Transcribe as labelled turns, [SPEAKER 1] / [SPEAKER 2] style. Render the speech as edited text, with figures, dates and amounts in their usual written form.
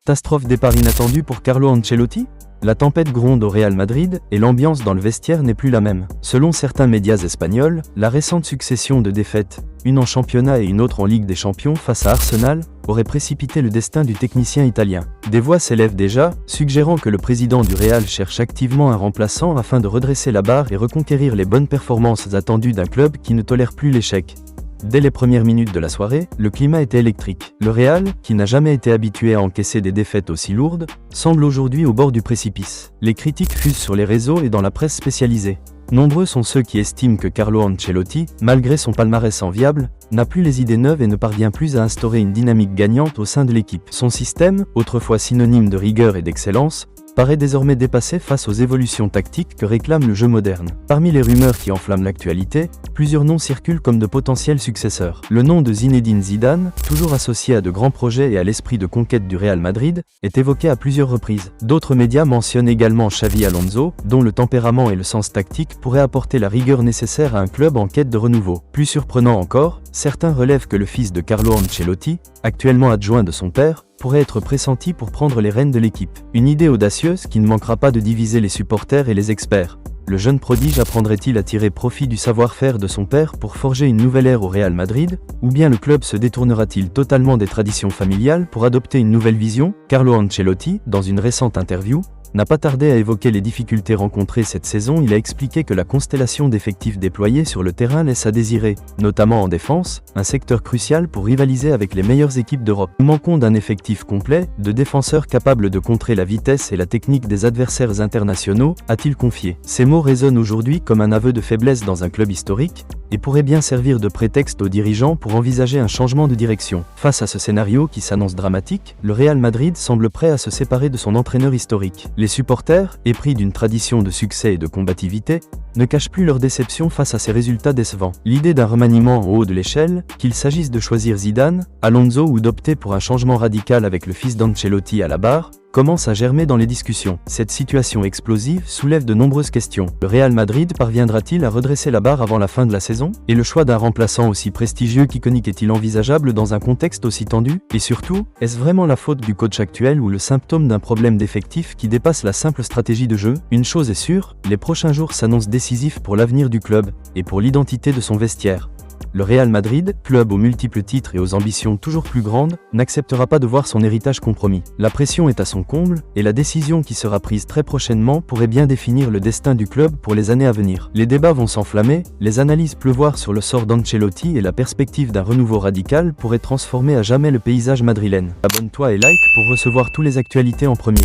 [SPEAKER 1] Catastrophe départ inattendu pour Carlo Ancelotti? La tempête gronde au Real Madrid et l'ambiance dans le vestiaire n'est plus la même. Selon certains médias espagnols, la récente succession de défaites, une en championnat et une autre en Ligue des Champions face à Arsenal, aurait précipité le destin du technicien italien. Des voix s'élèvent déjà, suggérant que le président du Real cherche activement un remplaçant afin de redresser la barre et reconquérir les bonnes performances attendues d'un club qui ne tolère plus l'échec. Dès les premières minutes de la soirée, le climat était électrique. Le Real, qui n'a jamais été habitué à encaisser des défaites aussi lourdes, semble aujourd'hui au bord du précipice. Les critiques fusent sur les réseaux et dans la presse spécialisée. Nombreux sont ceux qui estiment que Carlo Ancelotti, malgré son palmarès enviable, n'a plus les idées neuves et ne parvient plus à instaurer une dynamique gagnante au sein de l'équipe. Son système, autrefois synonyme de rigueur et d'excellence, paraît désormais dépassé face aux évolutions tactiques que réclame le jeu moderne. Parmi les rumeurs qui enflamment l'actualité, plusieurs noms circulent comme de potentiels successeurs. Le nom de Zinedine Zidane, toujours associé à de grands projets et à l'esprit de conquête du Real Madrid, est évoqué à plusieurs reprises. D'autres médias mentionnent également Xavi Alonso, dont le tempérament et le sens tactique pourraient apporter la rigueur nécessaire à un club en quête de renouveau. Plus surprenant encore, certains relèvent que le fils de Carlo Ancelotti, actuellement adjoint de son père, pourrait être pressenti pour prendre les rênes de l'équipe. Une idée audacieuse qui ne manquera pas de diviser les supporters et les experts. Le jeune prodige apprendrait-il à tirer profit du savoir-faire de son père pour forger une nouvelle ère au Real Madrid, ou bien le club se détournera-t-il totalement des traditions familiales pour adopter une nouvelle vision? Carlo Ancelotti, dans une récente interview, n'a pas tardé à évoquer les difficultés rencontrées cette saison. Il a expliqué que la constellation d'effectifs déployés sur le terrain laisse à désirer, notamment en défense, un secteur crucial pour rivaliser avec les meilleures équipes d'Europe. Nous manquons d'un effectif complet, de défenseurs capables de contrer la vitesse et la technique des adversaires internationaux, a-t-il confié. Ces mots résonnent aujourd'hui comme un aveu de faiblesse dans un club historique, et pourraient bien servir de prétexte aux dirigeants pour envisager un changement de direction. Face à ce scénario qui s'annonce dramatique, le Real Madrid semble prêt à se séparer de son entraîneur historique. Les supporters, épris d'une tradition de succès et de combativité, ne cachent plus leur déception face à ces résultats décevants. L'idée d'un remaniement en haut de l'échelle, qu'il s'agisse de choisir Zidane, Alonso ou d'opter pour un changement radical avec le fils d'Ancelotti à la barre, commence à germer dans les discussions. Cette situation explosive soulève de nombreuses questions. Le Real Madrid parviendra-t-il à redresser la barre avant la fin de la saison? Et le choix d'un remplaçant aussi prestigieux qu'iconique est-il envisageable dans un contexte aussi tendu? Et surtout, est-ce vraiment la faute du coach actuel ou le symptôme d'un problème d'effectif qui dépasse la simple stratégie de jeu? Une chose est sûre, les prochains jours s'annoncent décisifs pour l'avenir du club et pour l'identité de son vestiaire. Le Real Madrid, club aux multiples titres et aux ambitions toujours plus grandes, n'acceptera pas de voir son héritage compromis. La pression est à son comble, et la décision qui sera prise très prochainement pourrait bien définir le destin du club pour les années à venir. Les débats vont s'enflammer, les analyses pleuvoir sur le sort d'Ancelotti et la perspective d'un renouveau radical pourraient transformer à jamais le paysage madrilène. Abonne-toi et like pour recevoir toutes les actualités en premier.